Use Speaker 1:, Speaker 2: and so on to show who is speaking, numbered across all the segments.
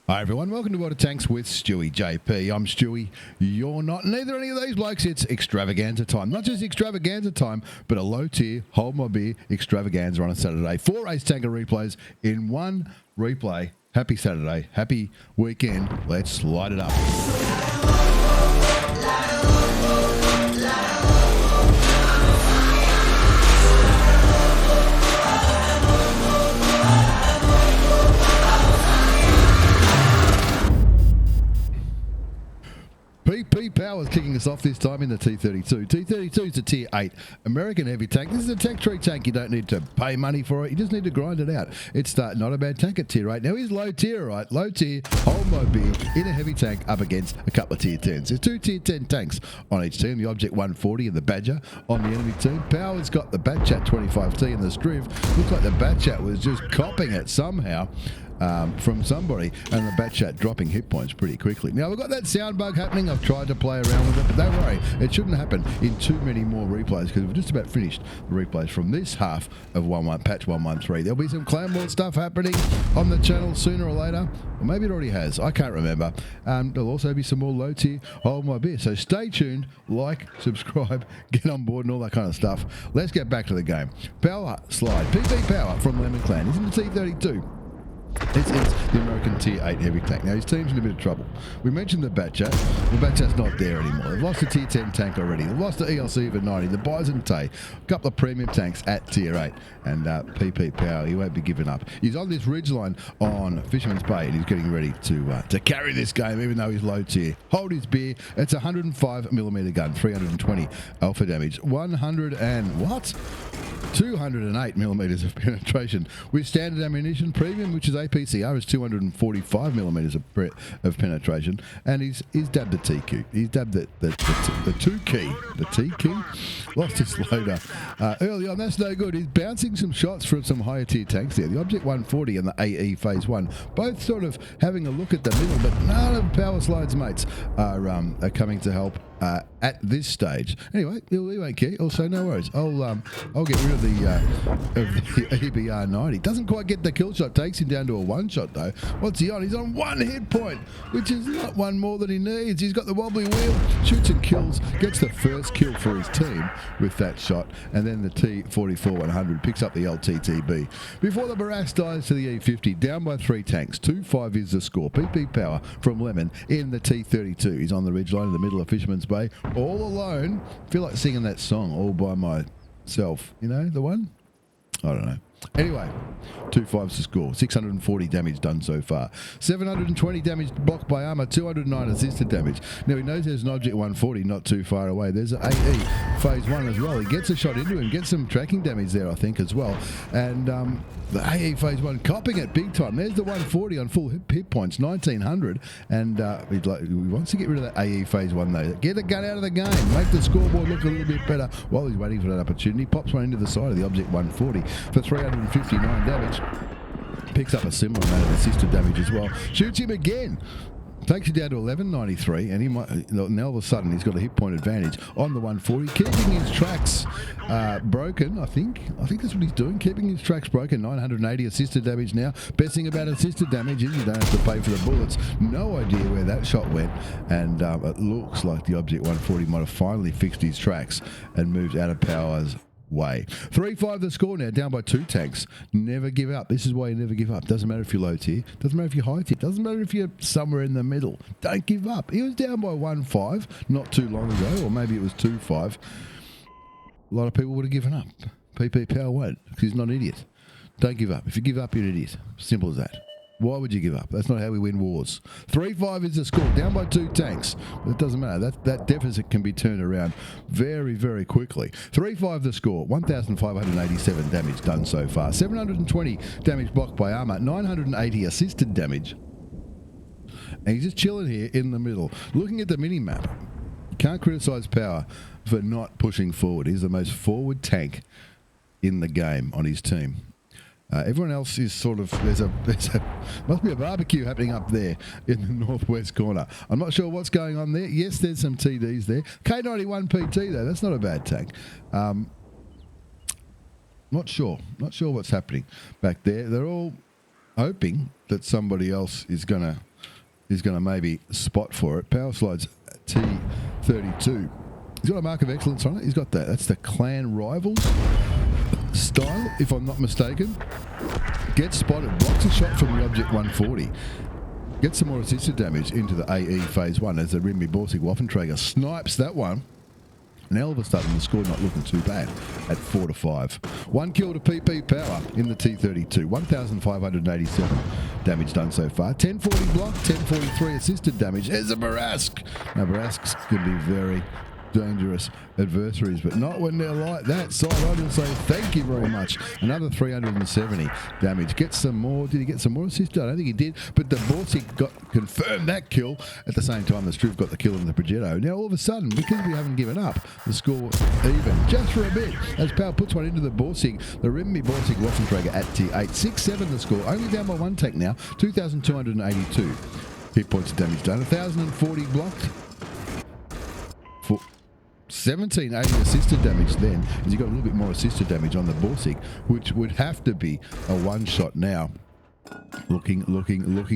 Speaker 1: Hi everyone, welcome to World of Tanks with stewiejp. I'm Stewie, you're not, neither any of these blokes. It's extravaganza time. Not just extravaganza time, but a low tier, hold my beer extravaganza on a Saturday. 4 race tanker replays in one replay. Happy Saturday, happy weekend. Let's light it up. PP Power's kicking us off this time in the T32. T32 is a Tier 8 American heavy tank. This is a Tech Tree tank. You don't need to pay money for it. You just need to grind it out. It's not a bad tank at Tier 8. Now, he's low tier, right? Low tier, hold my beer, in a heavy tank up against a couple of Tier 10s. There's 2 Tier 10 tanks on each team. The Object 140 and the Badger on the enemy team. Power's got the Batchat 25T and the Striv. Looks like the Batchat was just copping it somehow. From somebody, and the Batchat dropping hit points pretty quickly. Now, we've got that sound bug happening. I've tried to play around with it, but don't worry, it shouldn't happen in too many more replays because we've just about finished the replays from this half of patch 113. There'll be some Claymore stuff happening on the channel sooner or later, or maybe it already has. I can't remember. There'll also be some more low tier hold my beer. So stay tuned, like, subscribe, get on board, and all that kind of stuff. Let's get back to the game. Power slide. PP Power from Lemon Clan. He's in the T32. It's the American Tier 8 heavy tank. Now, his team's in a bit of trouble. We mentioned the Batchat. The Batchat's not there anymore. They've lost the Tier 10 tank already. They've lost the ELC for 90. The Bison Tay. A couple of premium tanks at Tier 8. And PP Power, he won't be giving up. He's on this ridgeline on Fisherman's Bay, and he's getting ready to carry this game, even though he's low tier. Hold his beer. It's a 105mm gun, 320 alpha damage, 208mm of penetration with standard ammunition. Premium, which is APCR, is 245mm of penetration, and he's dabbed the TQ. He's dabbed the 2 key. The T key? Lost his loader early on. That's no good. He's bouncing some shots from some higher tier tanks there. The Object 140 and the AE Phase 1, both sort of having a look at the middle, but none of Power Slide's mates are coming to help at this stage. Anyway, he won't care. Also, no worries. I'll get rid of the EBR 90. Doesn't quite get the kill shot. Takes him down to a 1-shot though. What's he on? He's on 1 hit point, which is not one more than he needs. He's got the wobbly wheel, shoots and kills, gets the first kill for his team with that shot, and then the T44 100 picks up the LTTB. Before the Barras dies to the E50, down by 3 tanks. 2-5 is the score. PP Power from Lemon in the T32. He's on the ridgeline in the middle of Fisherman's Bay, all alone. Feel like singing that song all by myself. You know the one? I don't know. Anyway, 2-5's the score. 640 damage done so far. 720 damage blocked by armor, 209 assisted damage. Now, he knows there's an Object 140 not too far away. There's an AE Phase 1 as well. He gets a shot into him, gets some tracking damage there, I think, as well. And the AE Phase 1 copping it big time. There's the 140 on full hit points, 1900. And he wants to get rid of that AE Phase 1, though. Get the gun out of the game. Make the scoreboard look a little bit better while he's waiting for that opportunity. Pops one into the side of the Object 140 for 359 damage. Picks up a similar amount of assisted damage as well. Shoots him again. Takes it down to 1193, and he might now all of a sudden he's got a hit point advantage on the 140, keeping his tracks broken. I think that's what he's doing, keeping his tracks broken. 980 assisted damage now. Best thing about assisted damage is you don't have to pay for the bullets. No idea where that shot went, and it looks like the Object 140 might have finally fixed his tracks and moved out of Power's way. 3-5 the score now, down by 2 tanks. Never give up. This is why you never give up. Doesn't matter if you're low tier, doesn't matter if you're high tier, doesn't matter if you're somewhere in the middle. Don't give up. He was down by 1-5 not too long ago, or maybe it was 2-5. A lot of people would have given up. PP Power won't, because he's not an idiot. Don't give up. If you give up, you're an idiot. Simple as that. Why would you give up? That's not how we win wars. 3-5 is the score, down by 2 tanks. But it doesn't matter. That deficit can be turned around very, very quickly. 3-5 the score, 1,587 damage done so far. 720 damage blocked by armor, 980 assisted damage. And he's just chilling here in the middle. Looking at the mini-map, you can't criticise Power for not pushing forward. He's the most forward tank in the game on his team. Everyone else is sort of, must be a barbecue happening up there in the northwest corner. I'm not sure what's going on there. Yes, there's some TDs there. K91 PT though, that's not a bad tank. Not sure what's happening back there. They're all hoping that somebody else is going to is going to maybe spot for it. Power Slide's T32. He's got a mark of excellence on it. He's got that. That's the Clan Rivals style, if I'm not mistaken. Gets spotted, blocks a shot from the Object 140. Gets some more assisted damage into the AE Phase 1 as the Rimby Borsig Waffenträger snipes that one. And all of a sudden, the score not looking too bad at 4-5. 1 kill to PP Power in the T32. 1,587 damage done so far. 1040 block, 1043 assisted damage. There's a Barask. Now, Barask's going to be very dangerous adversaries, but not when they're like that. Side on and say thank you very much. Another 370 damage. Get some more. Did he get some more assist? I don't think he did, but the Borsig got confirmed that kill at the same time the Struve got the kill in the Progetto. Now all of a sudden, because we haven't given up, the score even just for a bit as Power puts one into the Borsig. The Rimby Borsig Waffenträger at T8. 6-7 the score. Only down by 1 tech now. 2,282 hit points of damage done. 1,040 blocked. 1780 assisted damage then, as you got a little bit more assisted damage on the Borsig, which would have to be a one-shot now. Looking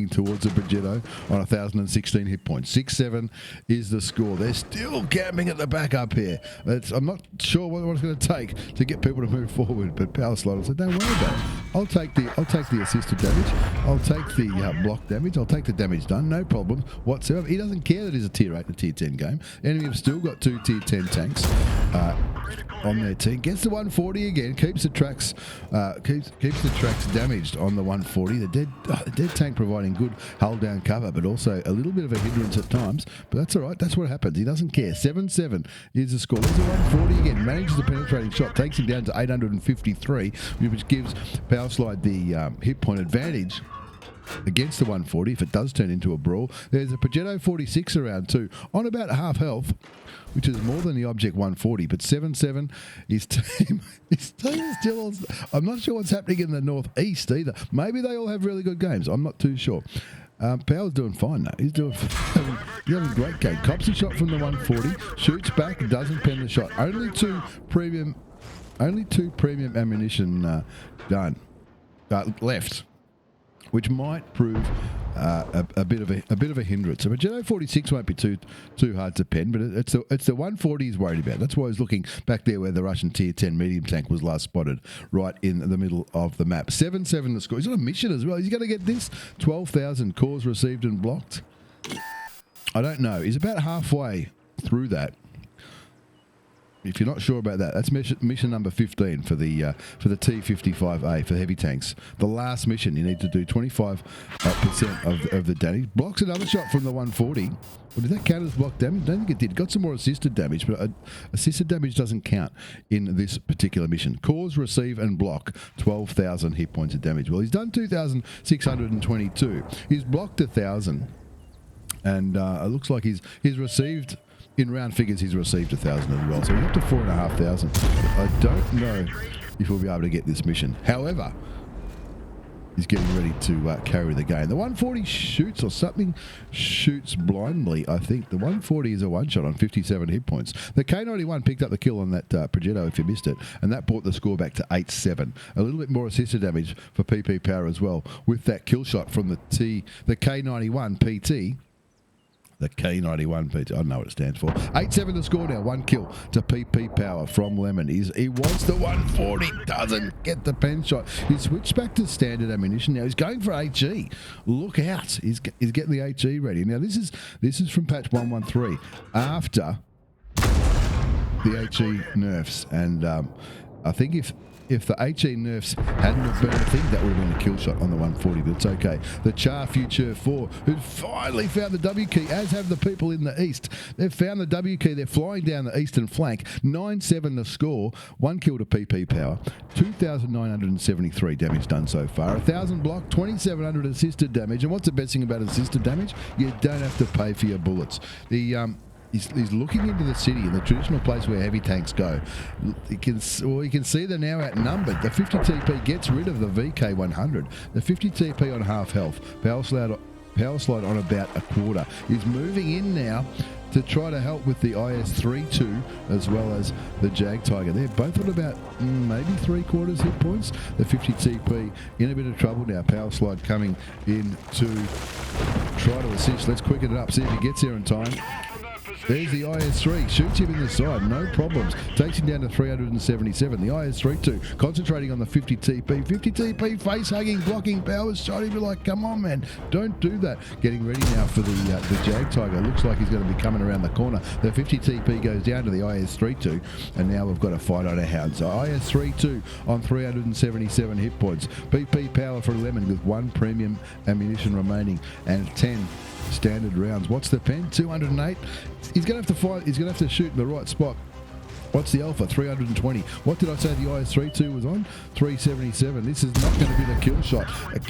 Speaker 1: towards the Progetto on 1,016 hit points. 6-7 is the score. They're still camping at the back up here. I'm not sure what it's going to take to get people to move forward, but Power Slide said, don't worry about it. I'll take the assisted damage. I'll take the block damage. I'll take the damage done. No problem whatsoever. He doesn't care that it's a tier 8 and a tier 10 game. Enemy have still got 2 tier 10 tanks on their team. Gets the 140 again. Keeps the tracks damaged on the 140. The dead tank providing good hull down cover, but also a little bit of a hindrance at times. But that's all right. That's what happens. He doesn't care. 7-7 is the score. There's a 140 again. Manages the penetrating shot. Takes him down to 853, which gives Power Slide the hit point advantage against the 140 if it does turn into a brawl. There's a Progetto 46 around too, on about half health, which is more than the Object 140, but 7-7, his team is still on. I'm not sure what's happening in the northeast either. Maybe they all have really good games. I'm not too sure. Power's doing fine now. He's having a great game. Cops a shot from the 140, shoots back, doesn't pen the shot. Only two premium ammunition done left, which might prove a bit of a hindrance. So Progetto 46 won't be too hard to pen, but it's the 140 he's worried about. That's why he's looking back there where the Russian tier 10 medium tank was last spotted, right in the middle of the map. 7-7 the score. He's on a mission as well. He's going to get this 12,000 calls received and blocked. I don't know. He's about halfway through that. If you're not sure about that, that's mission number 15 for the T55A for heavy tanks. The last mission, you need to do 25% of the damage. Blocks another shot from the 140. Well, did that count as block damage? I don't think it did. Got some more assisted damage, but assisted damage doesn't count in this particular mission. Cause, receive, and block 12,000 hit points of damage. Well, he's done 2,622. He's blocked 1,000, and it looks like he's received. In round figures, he's received 1,000 as well, so he's up to 4,500. I don't know if we'll be able to get this mission. However, he's getting ready to carry the game. The 140 shoots or something, shoots blindly, I think. The 140 is a one-shot on 57 hit points. The K91 picked up the kill on that Progetto, if you missed it, and that brought the score back to 8-7. A little bit more assisted damage for PP Power as well, with that kill shot from the K91 PT. The K91 PT, I don't know what it stands for. 8-7 to score now. 1 kill to PP Power from Lemon. He wants the 140, doesn't get the pen shot. He's switched back to standard ammunition now. He's going for HE. Look out! He's getting the HE ready now. This is from patch 113 after the HE nerfs, and I think if the HE nerfs hadn't have been a thing, that would have been a kill shot on the 140, but it's okay. The Char Future 4, who finally found the W key, as have the people in the east. They've found the W key. They're flying down the eastern flank. 9-7 the score. 1 kill to PP Power. 2,973 damage done so far. 1,000 block, 2,700 assisted damage. And what's the best thing about assisted damage? You don't have to pay for your bullets. He's looking into the city, in the traditional place where heavy tanks go. You can see they're now outnumbered. The 50 TP gets rid of the VK100. The 50 TP on half health. Power slide on about a quarter. He's moving in now to try to help with the IS-32 as well as the Jag Tiger. They're both on about maybe 3/4 hit points. The 50 TP in a bit of trouble now. Power slide coming into try to assist. Let's quicken it up, see if he gets there in time. There's the IS-3, shoots him in the side, no problems. Takes him down to 377. The IS-32 concentrating on the 50 TP. 50 TP, face hugging, blocking, powers, shot him. You're like, come on, man, don't do that. Getting ready now for the Jag Tiger. Looks like he's going to be coming around the corner. The 50 TP goes down to the IS-32, and now we've got a fight on our hands. So IS-32 on 377 hit points. PP power for Lemon with 1 premium ammunition remaining and 10 standard rounds. What's the pen? 208. He's going to have to fight. He's going to have to shoot in the right spot. What's the alpha? 320. What did I say the IS-32 was on? 377. This is not going to be the kill shot. It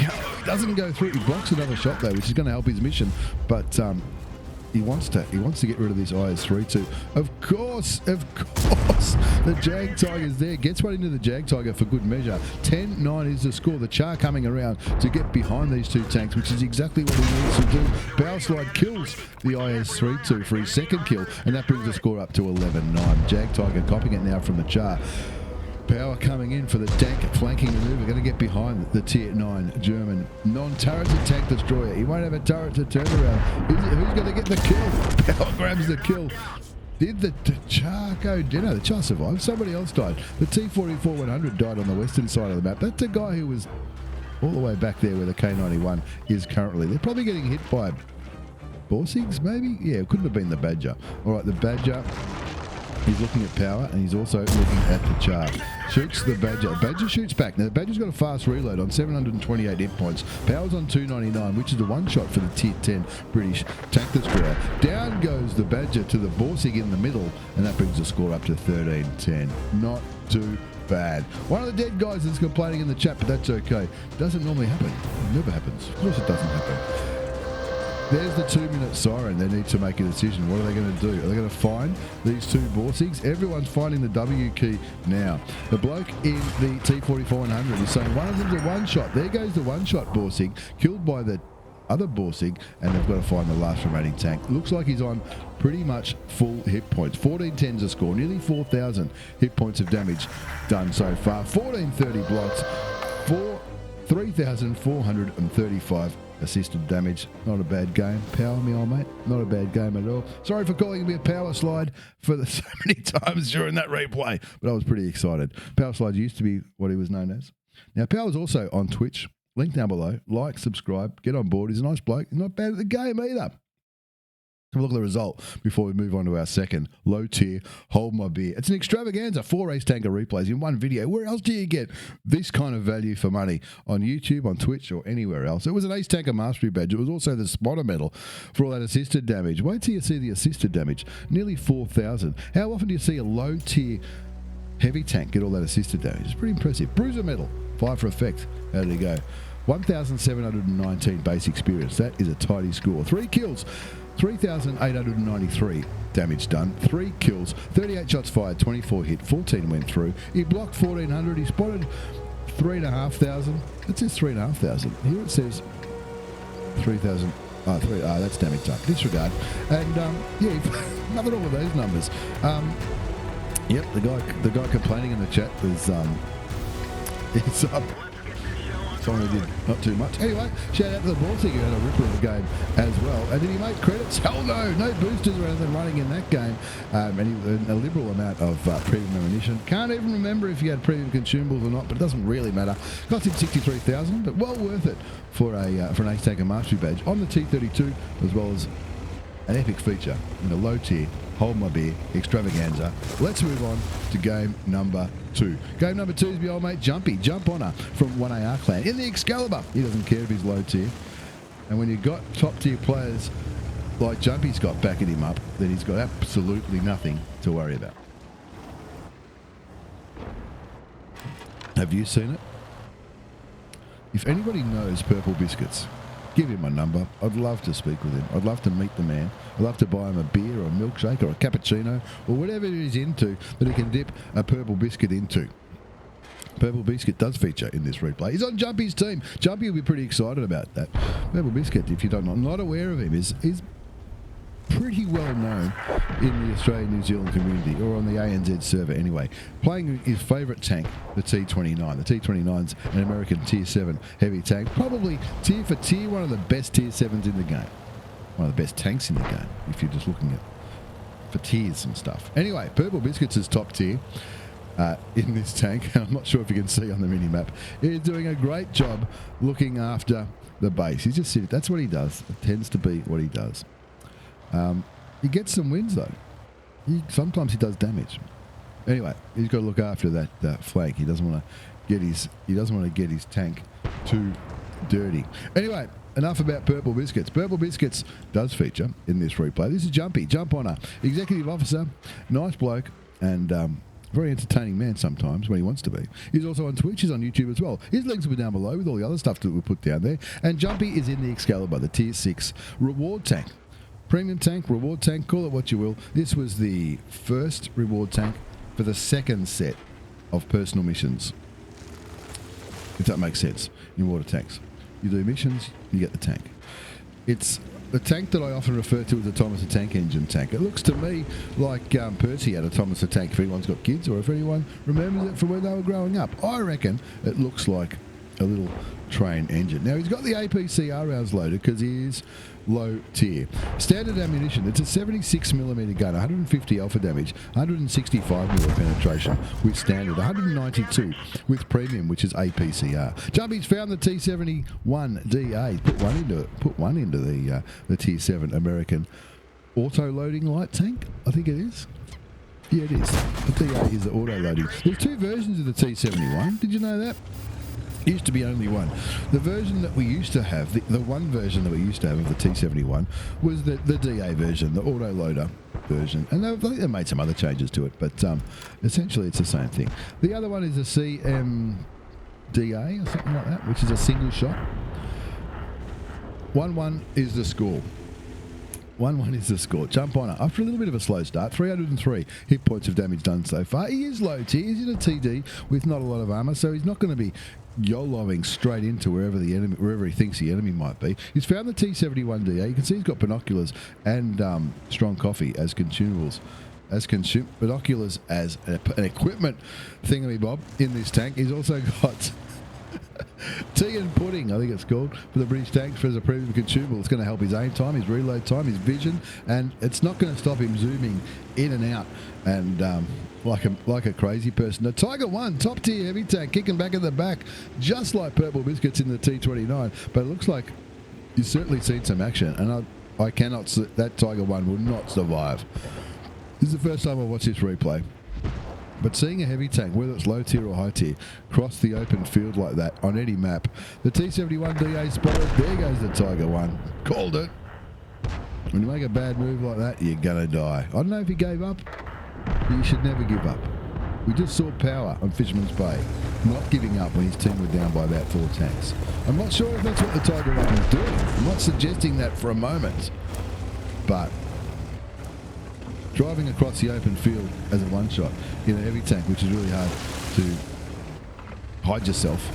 Speaker 1: doesn't go through. He blocks another shot though, which is going to help his mission. But he wants to get rid of this IS-32. Of course, the Jag Tiger's there. Gets one into the Jag Tiger for good measure. 10-9 is the score. The Char coming around to get behind these two tanks, which is exactly what he needs to do. Power Slide kills the IS-32 for his second kill, and that brings the score up to 11-9. Jag Tiger copying it now from the Char. Power coming in for the tank flanking maneuver. Going to get behind the Tier 9 German non-turreted tank destroyer. He won't have a turret to turn around. Who's going to get the kill? Power grabs the kill. Did the Char go down? No, the Char survived. Somebody else died. The T40-100 died on the western side of the map. That's the guy who was all the way back there where the K91 is currently. They're probably getting hit by Borsigs, maybe? Yeah, it couldn't have been the Badger. All right, the Badger. He's looking at power, and he's also looking at the Char. Shoots the Badger. Badger shoots back. Now, the Badger's got a fast reload on 728 hit points. Power's on 299, which is the one shot for the Tier 10 British tank destroyer. Down goes the Badger to the Borsig in the middle, and that brings the score up to 13-10. Not too bad. One of the dead guys is complaining in the chat, but that's okay. Doesn't normally happen. It never happens. Of course it doesn't happen. There's the 2-minute siren. They need to make a decision. What are they going to do? Are they going to find these two Borsigs? Everyone's finding the W key now. The bloke in the T40-100 is saying one of them's a one-shot. There goes the one-shot Borsig, killed by the other Borsig, and they've got to find the last remaining tank. Looks like he's on pretty much full hit points. 1410's a score. Nearly 4,000 hit points of damage done so far. 1430 blocks. 3,435 assisted damage. Not a bad game. Power, me old mate. Not a bad game at all. Sorry for calling me a power slide for so many times during that replay, but I was pretty excited. Power slide used to be what he was known as. Now, Power's also on Twitch. Link down below. Like, subscribe, get on board. He's a nice bloke. He's not bad at the game either. Have a look at the result before we move on to our second low tier Hold My Beer. It's an extravaganza, 4 race tanker replays in one video. Where else do you get this kind of value for money? On YouTube, on Twitch, or anywhere else? It was an Ace Tanker Mastery badge. It was also the spotter medal for all that assisted damage. Wait till you see the assisted damage. Nearly 4,000. How often do you see a low tier heavy tank get all that assisted damage? It's pretty impressive. Bruiser medal, 5 for effect. How did he go? 1,719 base experience. That is a tidy score. 3 kills. 3,893 damage done, 3 kills, 38 shots fired, 24 hit, 14 went through. He blocked 1,400, he spotted 3,500. It says 3,500. Here it says 3,000. That's damage done. Disregard. And yeah, nothing wrong with those numbers. Yep, the guy complaining in the chat is it's Finally did not too much. Anyway, shout out to the Borsig who had a ripper of a game as well. And did he make credits? Hell no! No boosters or anything running in that game. And he earned a liberal amount of premium ammunition. Can't even remember if he had premium consumables or not, but it doesn't really matter. Cost him 63,000, but well worth it for an Ace Tanker Mastery badge on the T32, as well as an epic feature in the low tier Hold My Beer extravaganza. Let's move on to game number 2. Game number 2 is my old mate Jumpy, Jumphonner from 1AR clan in the Excalibur. He doesn't care if he's low tier. And when you've got top tier players like Jumpy's got backing him up, then he's got absolutely nothing to worry about. Have you seen it? If anybody knows Purple Biscuits, give him my number. I'd love to speak with him. I'd love to meet the man. I'd love to buy him a beer or a milkshake or a cappuccino or whatever he's into that he can dip a Purple Biscuit into. Purple Biscuit does feature in this replay. He's on Jumpy's team. Jumpy will be pretty excited about that. Purple Biscuit, if you don't know, not aware of him, is pretty well known in the Australian-New Zealand community, or on the ANZ server anyway, playing his favourite tank, the T29. The T29's an American Tier 7 heavy tank, probably tier for tier one of the best Tier 7s in the game. One of the best tanks in the game, if you're just looking at for tiers and stuff. Anyway, Purple Biscuits is top tier in this tank. I'm not sure if you can see on the mini-map. He's doing a great job looking after the base. He's just sitting. That's what he does. It tends to be what he does. He gets some wins though. Sometimes he does damage. Anyway, he's got to look after that flank. He doesn't want to get his tank too dirty. Anyway, enough about Purple Biscuits. Purple Biscuits does feature in this replay. This is Jumpy, jumphonner, executive officer, nice bloke, and very entertaining man sometimes when he wants to be. He's also on Twitch, he's on YouTube as well. His links will be down below with all the other stuff that we put down there. And Jumpy is in the Excalibur, the Tier 6 reward tank. Premium tank, reward tank, call it what you will. This was the first reward tank for the second set of personal missions. If that makes sense, in water tanks. You do missions, you get the tank. It's the tank that I often refer to as the Thomas the Tank Engine tank. It looks to me like Percy had a Thomas the Tank, if anyone's got kids, or if anyone remembers it from when they were growing up. I reckon it looks like a little train engine. Now, he's got the APCR rounds loaded because he is low tier. Standard ammunition, it's a 76mm gun, 150 alpha damage, 165mm penetration with standard, 192 with premium, which is APCR. Jumpy's found the T71 DA, put one into the Tier 7 American auto-loading light tank, I think it is. Yeah, it is. The DA is the auto-loading. There's two versions of the T71, did you know that? Used to be only one. The version that we used to have, the one version that we used to have of the T71 was the DA version, the auto-loader version. And I think they made some other changes to it, but essentially it's the same thing. The other one is a CMDA or something like that, which is a single shot. 1-1 is the score. 1-1 is the score. Jumphonner, after a little bit of a slow start, 303 hit points of damage done so far. He is low tier. He's in a TD with not a lot of armour, so he's not going to be YOLOing straight into wherever he thinks the enemy might be. He's found the T71 DA. You can see he's got binoculars and strong coffee as consumables. Binoculars as an equipment thingamy-bob in this tank. He's also got tea and pudding, I think it's called, for the British tanks as a premium consumable. It's going to help his aim time, his reload time, his vision, and it's not going to stop him zooming in and out and like a crazy person. The Tiger 1, top tier heavy tank, kicking back at the back, just like Purple Biscuits in the T29, but it looks like you've certainly seen some action, and I cannot, that Tiger 1 will not survive. This is the first time I watched this replay. But seeing a heavy tank, whether it's low tier or high tier, cross the open field like that on any map, the T71 DA spotted, there goes the Tiger 1. Called it. When you make a bad move like that, you're going to die. I don't know if he gave up, but you should never give up. We just saw power on Fisherman's Bay, not giving up when his team were down by about 4 tanks. I'm not sure if that's what the Tiger 1 was doing. I'm not suggesting that for a moment, but driving across the open field as a one-shot in a heavy tank, which is really hard to hide yourself.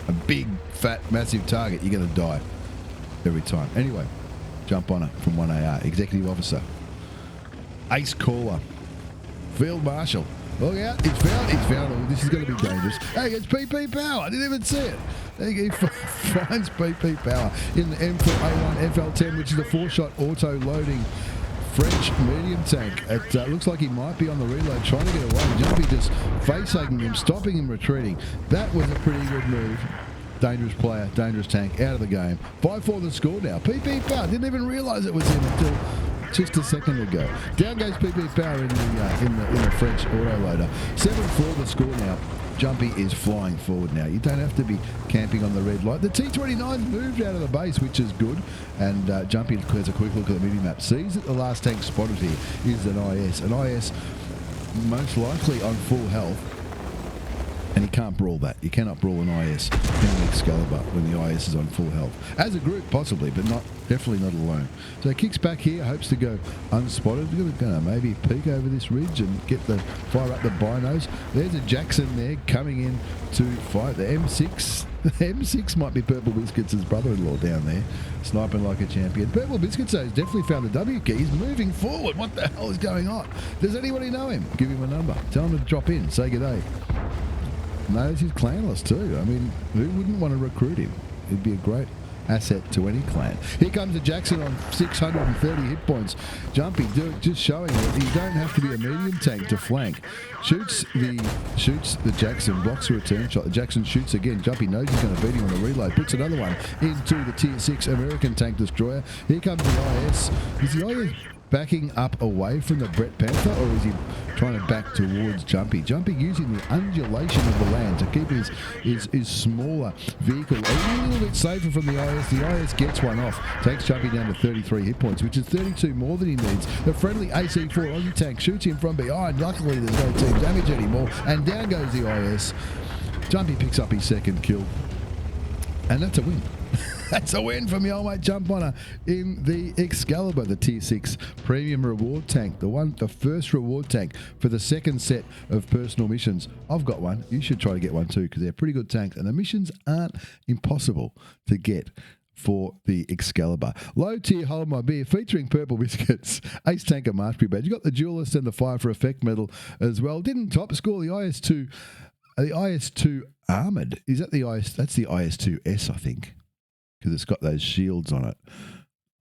Speaker 1: A big, fat, massive target, you're going to die every time. Anyway, Jumphonner from 1AR, Executive Officer. Ace Caller. Field Marshal. Look out, it's found. Oh, this is going to be dangerous. Hey, it's PP Power. I didn't even see it. He finds PP Power in the M4A1 FL10, which is a 4-shot auto-loading French medium tank. It looks like he might be on the reload trying to get away. Jumpy just face-hugging him, stopping him, retreating. That was a pretty good move. Dangerous player, dangerous tank, out of the game. 5-4 the score now. PP Power, didn't even realise it was him until just a second ago. Down goes PP Power in the French autoloader. 7-4 the score now. Jumpy is flying forward now. You don't have to be camping on the red light. The T29's moved out of the base, which is good. And Jumpy has a quick look at the mini-map. Sees that the last tank spotted here is an IS. An IS most likely on full health. And you can't brawl that. You cannot brawl an IS in an Excalibur when the IS is on full health. As a group, possibly, but definitely not alone. So he kicks back here, hopes to go unspotted. We're going to maybe peek over this ridge and fire up the binos. There's a Jackson there coming in to fight the M6. The M6 might be Purple Biscuits' brother-in-law down there, sniping like a champion. Purple Biscuits, though, has definitely found the W key. He's moving forward. What the hell is going on? Does anybody know him? Give him a number. Tell him to drop in. Say good day. Knows he's clanless too. I mean, who wouldn't want to recruit him? He'd be a great asset to any clan. Here comes a Jackson on 630 hit points. Jumpy, just showing that you don't have to be a medium tank to flank. Shoots the Jackson, blocks a return shot. The Jackson shoots again. Jumpy knows he's going to beat him on the reload. Puts another one into the tier 6 American tank destroyer. Here comes the IS. Is the IS backing up away from the Brett Panther, or is he trying to back towards Jumpy? Jumpy using the undulation of the land to keep his smaller vehicle a little bit safer from the IS. The IS gets one off, takes Jumpy down to 33 hit points, which is 32 more than he needs. The friendly AC-4 Aussie tank shoots him from behind. Luckily, there's no team damage anymore, and down goes the IS. Jumpy picks up his second kill, and that's a win. That's a win from the old mate jumphonner in the Excalibur, the tier 6 premium reward tank, the first reward tank for the second set of personal missions. I've got one. You should try to get one too, because they're pretty good tanks, and the missions aren't impossible to get for the Excalibur. Low tier Hold My Beer featuring Purple Biscuits, Ace Tanker Mastery Badge. You got the Duelist and the Fire for Effect medal as well. Didn't top score the IS2. The IS2 Armoured. Is that the IS? That's the IS2S, I think, because it's got those shields on it.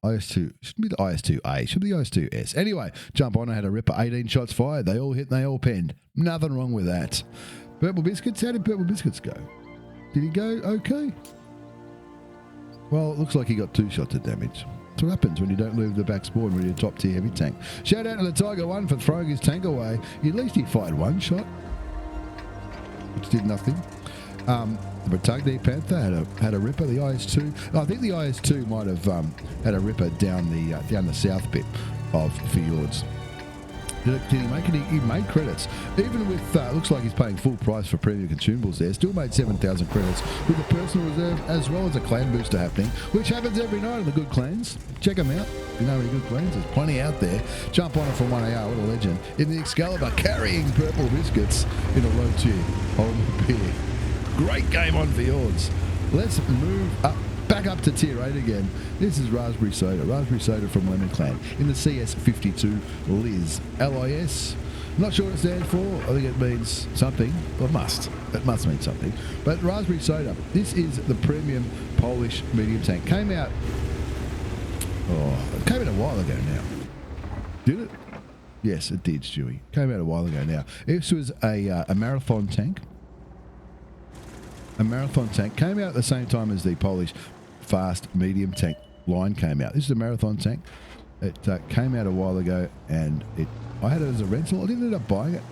Speaker 1: IS2, shouldn't be the IS2A, should be the IS2S. Anyway, jumphonner had a ripper, 18 shots fired. They all hit and they all penned. Nothing wrong with that. Purple Biscuits, how did Purple Biscuits go? Did he go okay? Well, it looks like he got 2 shots of damage. That's what happens when you don't move the back spawn when you're a top tier heavy tank. Shout out to the Tiger 1 for throwing his tank away. At least he fired 1 shot, which did nothing. The Bretagne Panther had a ripper. The IS2, I think the IS2 might have had a ripper down the south bit of fjords. Did he make any? He made credits. Even with, looks like he's paying full price for premium consumables there. Still made 7,000 credits with a personal reserve as well as a clan booster happening, which happens every night in the good clans. Check them out. If you know any good clans, there's plenty out there. Jumphonner from 1AR, what a legend. In the Excalibur, carrying Purple Biscuits in a low tier. Hold my beer. Great game on fjords. Let's move up. Back up to tier 8 again. This is Raspberry Soda. Raspberry Soda from Lemon Clan in the CS-52 LIS. LIS. Not sure what it stands for. I think it means something. Well, it must. It must mean something. But Raspberry Soda. This is the premium Polish medium tank. Came out a while ago now. Did it? Yes, it did, Stewie. Came out a while ago now. This was a marathon tank. A marathon tank came out at the same time as the Polish fast medium tank line came out. This is a marathon tank. It came out a while ago, and I had it as a rental. I didn't end up buying it,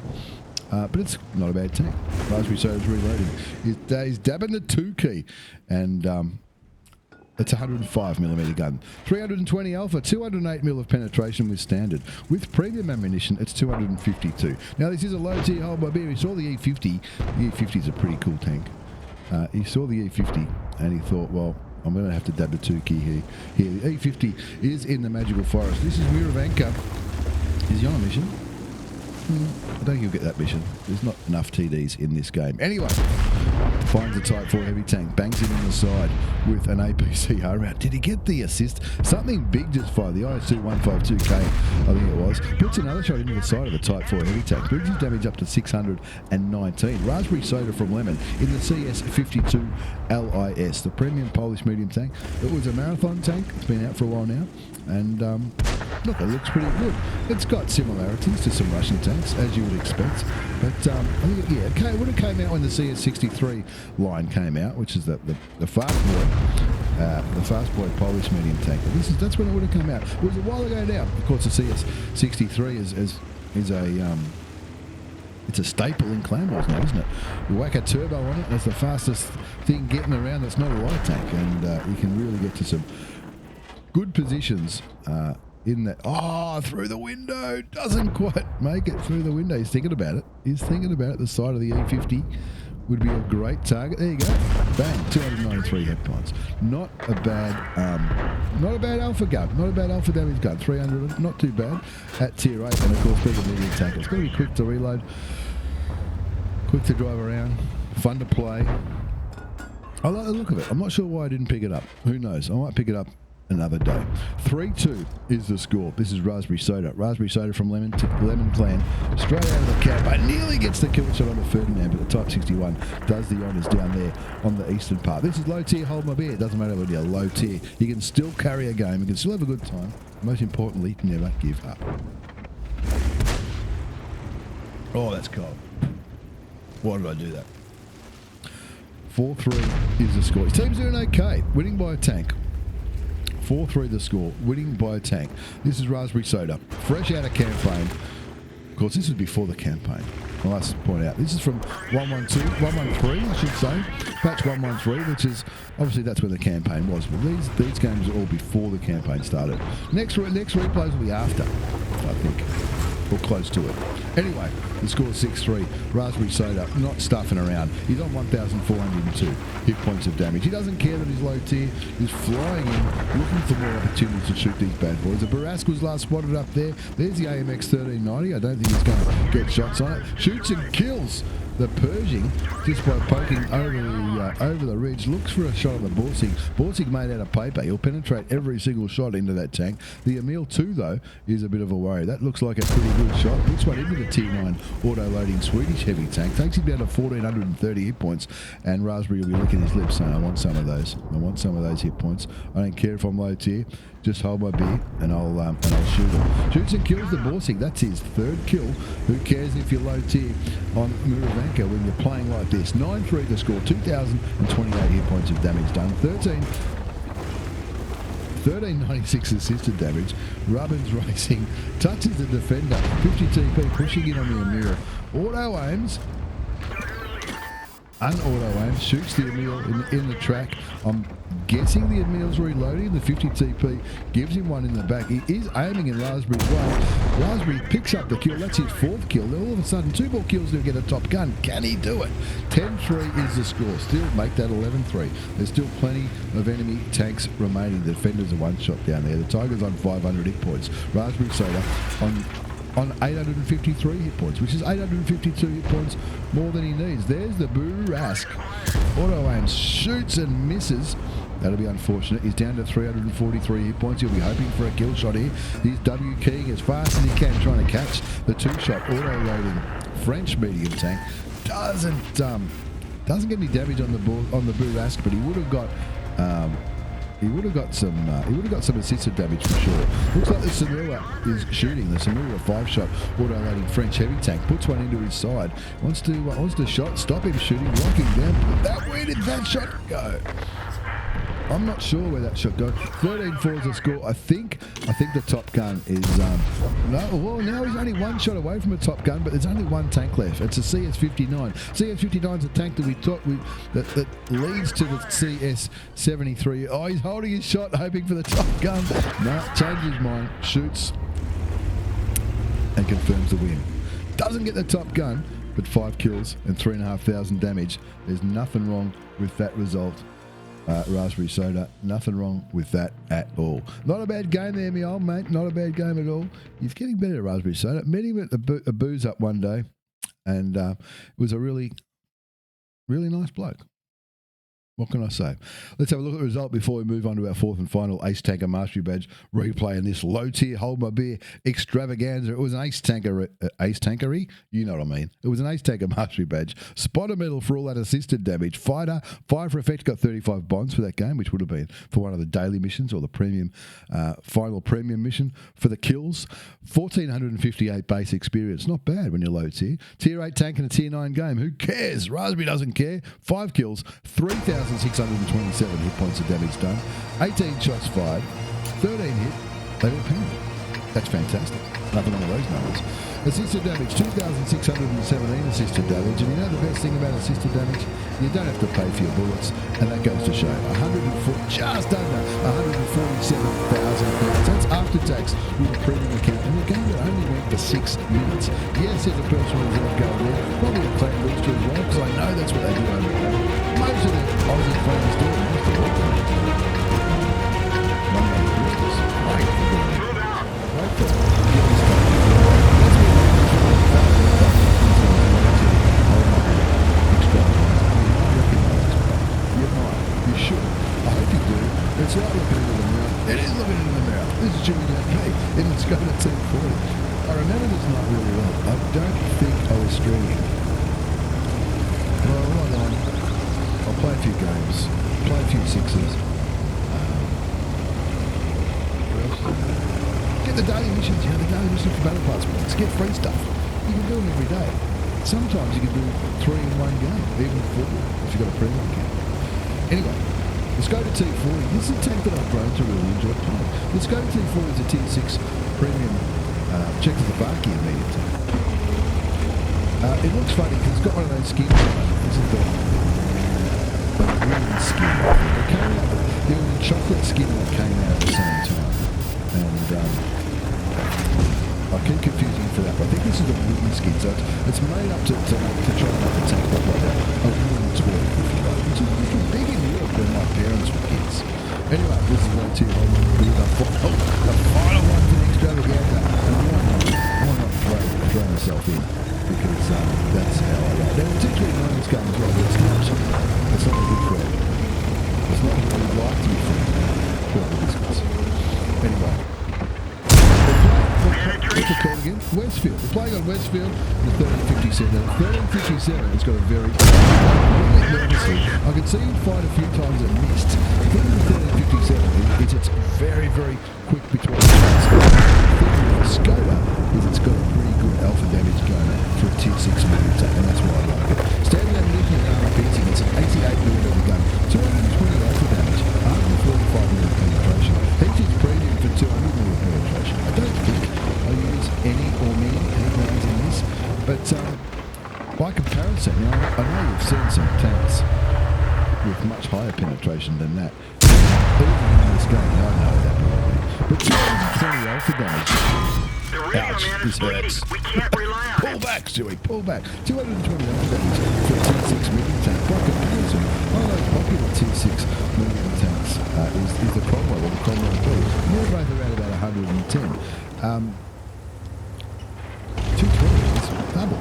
Speaker 1: but it's not a bad tank. Raspberry Soda's reloading. He's dabbing the 2 key, and it's a 105mm gun. 320 alpha, 208mm of penetration with standard. With premium ammunition, it's 252. Now, this is a low tier Hold My Beer. We saw the E50. The E50 is a pretty cool tank. He saw the E50 and he thought, well, I'm going to have to dab the 2 key here. The E50 is in the Magical Forest. This is Miravanka. Is he on a mission? I don't think you'll get that mission. There's not enough TDs in this game. Anyway, finds a Type 4 heavy tank, bangs it on the side with an APC round. Did he get the assist? Something big just fired. The IS2 152K, I think it was. Puts another shot into the side of the Type 4 heavy tank. Brings his damage up to 619. Raspberry Soda from Lemon in the CS-52 LIS, the premium Polish medium tank. It was a marathon tank. It's been out for a while now. And look, it looks pretty good. It's got similarities to some Russian tanks, as you would expect. But I think, it would have came out when the CS-63 line came out, which is the fast boy Polish medium tank. That's when it would have come out. It was a while ago now. Of course, the CS-63 is it's a staple in clan wars now, isn't it? You whack a turbo on it, that's the fastest thing getting around. That's not a light tank, and you can really get to some good positions in that. Oh, through the window. Doesn't quite make it through the window. He's thinking about it. The side of the E50 would be a great target. There you go. Bang, 293 hit points. Not a bad alpha gun. Not a bad alpha damage gun. 300, not too bad at tier 8. And of course, being a medium tank, it's going to be quick to reload, quick to drive around, fun to play. I like the look of it. I'm not sure why I didn't pick it up. Who knows? I might pick it up another day. 3-2 is the score. This is Raspberry Soda. Raspberry Soda from Lemon Clan. Straight out of the campaign. Nearly gets the kill shot on the Ferdinand, but the Type 61 does the honours down there on the eastern part. This is low tier, hold my beer. It doesn't matter whether you're low tier. You can still carry a game. You can still have a good time. Most importantly, never give up. Oh, that's cold. Why did I do that? 4-3 is the score. His team's doing okay. Winning by a tank. 4-3 the score, winning by a tank. This is Raspberry Soda, fresh out of campaign. Of course, this is before the campaign. I'll have to point out. This is from 113, I should say. Patch 113, which is, obviously that's where the campaign was. But these games are all before the campaign started. Next replays will be after, I think. Or close to it. Anyway, the score is 6-3. Raspberry Soda, not stuffing around. He's on 1,402 hit points of damage. He doesn't care that he's low tier. He's flying in, looking for more opportunities to shoot these bad boys. The Barask was last spotted up there. There's the AMX 1390. I don't think he's going to get shots on it. Shoots and kills the Pershing just by poking over the ridge. Looks for a shot on the Borsig. Borsig made out of paper. He'll penetrate every single shot into that tank. The Emil 2, though, is a bit of a worry. That looks like a pretty good shot. Puts one into the tier 9 auto-loading Swedish heavy tank. Takes him down to 1,430 hit points. And Raspberry will be licking his lips saying, I want some of those. I want some of those hit points. I don't care if I'm low tier. Just hold my beer and I'll shoot him. Shoots and kills the Borsig. That's his third kill. Who cares if you're low tier on Muravanka when you're playing like this? 9-3 to score. 2,028 hit points of damage done. 1396 assisted damage. Rubbins racing. Touches the defender. 50 TP pushing in on the Emil. Auto aims. Unauto aims. Shoots the Emil in the track. I'm guessing the Emil's reloading. The 50 TP gives him one in the back. He is aiming in Raspberry's way. Raspberry picks up the kill. That's his fourth kill. Then all of a sudden, 2 more kills to get a top gun. Can he do it? 10-3 is the score. Still make that 11-3. There's still plenty of enemy tanks remaining. The defenders are one shot down there. The Tiger's on 500 hit points. Raspberry Soda on 853 hit points, which is 852 hit points more than he needs. There's the Boo-Rask. Auto aim shoots and misses. That'll be unfortunate. He's down to 343 hit points. He'll be hoping for a kill shot here. He's W-keying as fast as he can, trying to catch the 2-shot auto-loading French medium tank. Doesn't get any damage on the Boo-Rask, but he would have got some assisted damage for sure. Looks like the Samura is shooting. The Samura 5-shot auto-loading French heavy tank puts one into his side. Wants to shot, stop him shooting, lock him down. Where did that shot go? I'm not sure where that shot goes. 13-4 is the score. I think the Top Gun is now he's only one shot away from a Top Gun, but there's only one tank left. It's a CS-59. CS-59 is a tank that that leads to the CS-73. Oh, he's holding his shot, hoping for the Top Gun. No, changes his mind, shoots, and confirms the win. Doesn't get the Top Gun, but 5 kills and 3,500 damage. There's nothing wrong with that result. Raspberry Soda, nothing wrong with that at all. Not a bad game there, me old mate. Not a bad game at all. He's getting better at Raspberry Soda. Met him at a booze up one day, and it was a really, really nice bloke. What can I say? Let's have a look at the result before we move on to our fourth and final Ace Tanker Mastery Badge replay in this low tier Hold My Beer extravaganza. It was an Ace Tankery? You know what I mean. It was an Ace Tanker Mastery Badge. Spotter medal for all that assisted damage. Fighter, Fire for Effect got 35 bonds for that game, which would have been for one of the daily missions or the premium, final premium mission for the kills. 1,458 base experience. Not bad when you're low tier. Tier 8 tank in a tier 9 game. Who cares? Raspberry doesn't care. 5 kills, 3,627 hit points of damage done, 18 shots fired, 13 hit, they were pounded. That's fantastic. Nothing wrong with those numbers. Assisted damage, 2,617 assisted damage. And you know the best thing about assisted damage? You don't have to pay for your bullets. And that goes to show just under 147,000 points. That's after tax with a premium account. And the game that only went for 6 minutes. Yes, there's a personal reserve going there. Probably a clan booster as well, because I know that's what they do over there. Most of the Aussie fans do it. Most of the You should. I hope you do. It's like looking into the mirror. It is looking into the mirror. This is GETONBOARDSTEWIEJP in the Skoda T40. I remember this not really well. I don't think I was streaming. Well, right on. I'll play a few games. Play a few sixes. Get the daily missions, the daily missions for Battle Pass points. Get free stuff. You can do them every day. Sometimes you can do 3 in one game, even 4 if you've got a premium account. Anyway, the Skoda T40, this is a tank that I've grown to really enjoy playing. The Skoda T40 is a Tier 6 premium Czechoslovakia medium tank. It looks funny because it's got one of those skins on it. This is the green skin. There was a chocolate skin that came out at the same time. And I keep confusing for that, but I think this is a wooden skin, so it's made up to try and make the tank look like a wooden toy, if you like, which is big in Europe when my parents were kids. Anyway, this is way too long to do the final one for the extravaganza. And why not throw myself in? Because that's how I like. Now, particularly knowing this game as well, but it's not a good friend. It's not what we'd like to be friends with the business. Anyway. What's it called again? Westfield. We're playing on Westfield, the 1357. The 1357 has got a very nervously. I could see him fight a few times and missed. The thing with the 1357 is it's very, very quick between the shots. The thing with the Skoda is it's got a pretty good alpha damage going for a Tier 6 medium tank, and that's why I like it. Standing ammunition and armor piercing, it's an 88mm gun, 220 alpha damage, 145mm penetration. Heating's premium for 200mm penetration. I don't think I use any or many rounds in this, but by comparison, I know you've seen some tanks with much higher penetration than that. Even in this game, I know that probably. But 220 alpha damage. Ouch, this hurts.
Speaker 2: We can't rely on
Speaker 1: Pull back, Stewie, pull back. 220 alpha damage for a Tier 6 medium tank. By comparison, one of those popular Tier 6 medium tanks is the Cromwell or the Cromwell 2. They're both around about 110. 220 is double.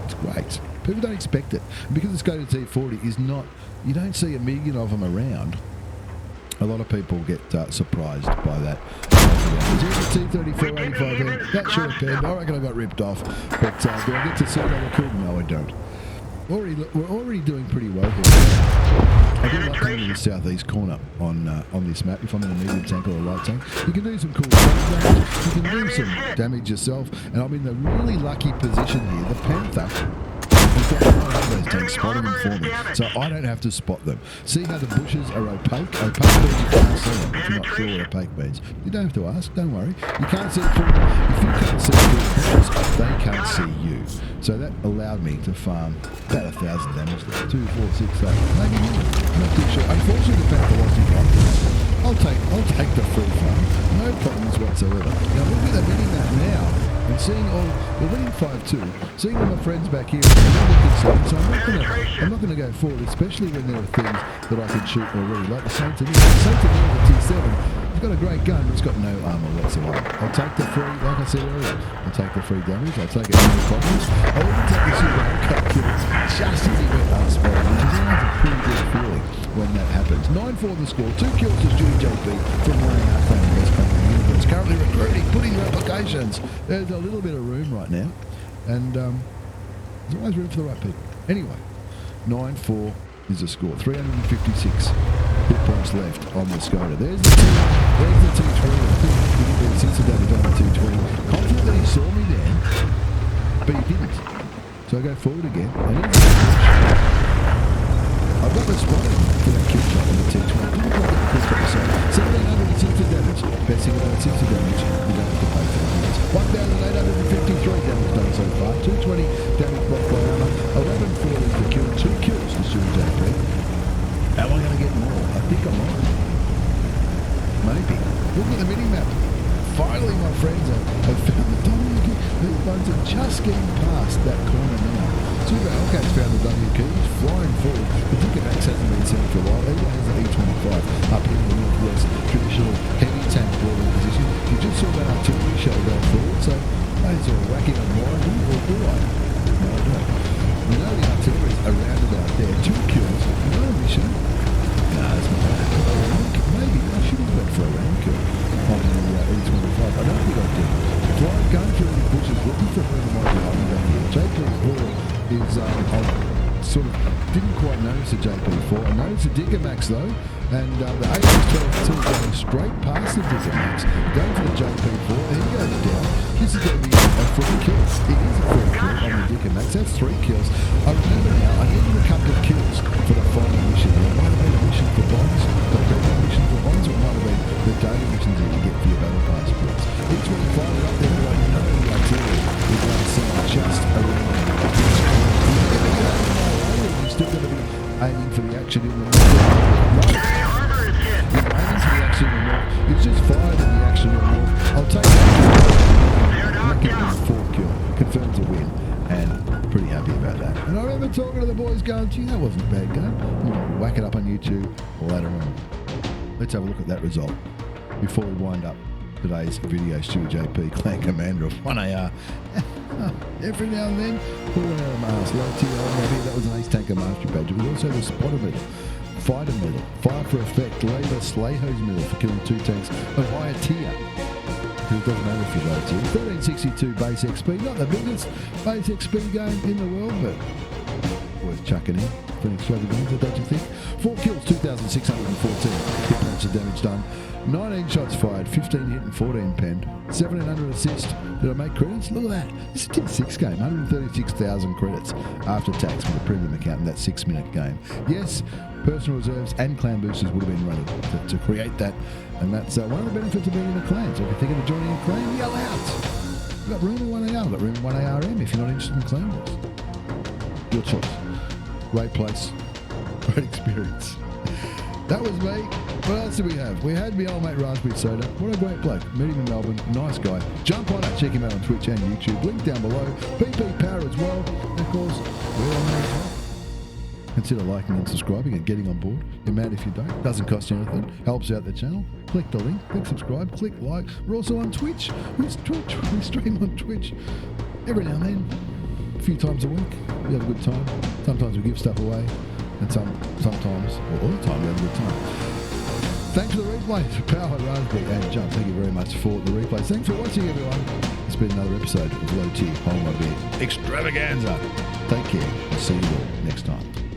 Speaker 1: It's great. People don't expect it. And because the Skoda T40 is not, you don't see a million of them around, a lot of people get surprised by that. There's a T34 85M. That should have been. I reckon I got ripped off. But do I get to see another cool? No, I don't. We're already doing pretty well here. I do like coming in the southeast corner on this map. If I'm in a medium tank or a light tank, you can do some cool damage. You can do some damage yourself. And I'm in the really lucky position here. The Panther has got one of those tanks spotting them for me, so I don't have to spot them. See how the bushes are opaque? Opaque means you can't see them. If you're not sure what opaque means, you don't have to ask. Don't worry. You can't see through them. If you can't see through the bushes, they can't see you. So that allowed me to farm about 1,000 damage there. 2, 4, 6, 8, maybe more. I'm not too sure. Unfortunately, the Panther wasn't confident. I'll take the free farm. No problems whatsoever. Now look at the mini-map now. And seeing all, we're winning 5-2, seeing all my friends back here, I'm a little concerned, so I'm not going to go forward, especially when there are things that I can shoot already, like the Saint Denis. The Saint Denis, the T7, it's got a great gun, but it's got no armour whatsoever. I'll take the free, like I said earlier, I'll take the free damage, I'll take it no problems. I'll even take the super cut kills just as he went unspotted, which is always a pretty good feeling when that happens. 9-4 the score, 2 kills to GETONBOARDSTEWIEJP from wearing out playing the best country in the universe. Currently recruiting, putting replications. There's a little bit of room right now, and there's always room for the right people. Anyway, 9-4 is the score. 356 hit points left on the Skoda. There's the T20. Since the damage on the T20. Confident that he saw me there, but he didn't. So I go forward again, and here's the I've got the spotting for that kill shot on the T20. Didn't quite get the kill shot myself. 1,760 damage. Besting about 60 damage. You don't have to pay for the units. 1,853 damage done so far. 220 damage blocked by armor. 11-4 is the kill. 2 kills to GETONBOARDSTEWIEJP. Am I going to get more? I think I might. Maybe. Look at the mini-map. finally, my friends, have found the W key. These boats are just getting past that corner now. Super Hellcat's found the W key. He's flying forward. The Gigabyte hasn't been seen for a while. He has the E25 up here in the northwest, traditional heavy tank boarding position. You just saw that artillery show going forward, so those are whacking on wide or wide. No, I don't. We know the artillery's around about there. 2 kills, no mission. No, it's not bad. Maybe I should have went for a round kill on the E25. I don't think I did. Flying, going through the bushes, looking for where the might be hiding back here. JP4 is, I sort of didn't quite notice the JP4. I noticed the Gigabyte though, and the ASUS going straight past the Gigabyte, going for the JP4. He goes down. This is going to be a free kill. It is a free kill on the Gigabyte. That's 3 kills. I remember now, I needed a couple of kills for the final mission. It might have been a mission for bonds, the regular mission for bonds, or it might have been the daily missions that you get for your battle pass points. E25 up there, but I know the artillery is going to send just around. He's still going to be aiming for the action in the north. He's aiming for the action in the north. He's just fired in the action in the north. I'll take that. Make it 4 kill. Confirms a win. And pretty happy about that. And I remember talking to the boys going, gee, that wasn't a bad game. We'll whack it up on YouTube later on. Let's have a look at that result before we wind up today's video. StewiejP, Clan Commander of 1AR. Every now and then, pull one out of Mars. Low tier, maybe that was an Ace Tanker Mastery badge. We also have a Spotter medal, Fighter medal, Fire for Effect, Labour Slay Hose medal for killing 2 tanks of higher tier. It doesn't matter if you're low tier. 1362 base XP, not the biggest base XP game in the world, but worth chucking in for an extravaganza, don't you think? 4 kills, 2,614 hit points of damage done. 19 shots fired, 15 hit and 14 penned, 1,700 assists. Did I make credits? Look at that. This is a Tier 6 game, 136,000 credits after tax with a premium account in that 6-minute game. Yes, personal reserves and clan boosters would have been running to create that, and that's one of the benefits of being in a clan. So if you're thinking of joining a clan, yell out. We've got room in 1AR, we've got room in 1ARM if you're not interested in clan wars. Your choice. Great place, great experience. That was me. What else did we have? We had my old mate Raspberry Soda. What a great bloke. Met him in Melbourne. Nice guy. Jump on it. Check him out on Twitch and YouTube. Link down below. PP Power as well. And of course, we're on there as well. Consider liking and subscribing and getting on board. You're mad if you don't. Doesn't cost you anything. Helps out the channel. Click the link. Click subscribe. Click like. We're also on Twitch. We stream on Twitch every now and then. A few times a week. We have a good time. Sometimes we give stuff away. And sometimes, or all the time, we have a good time. Thanks for the replay, Power, Raspberry and Jump. Thank you very much for the replay. Thanks for watching, everyone. It's been another episode of Low Tier Home Extravaganza. Take care. I'll see you all next time.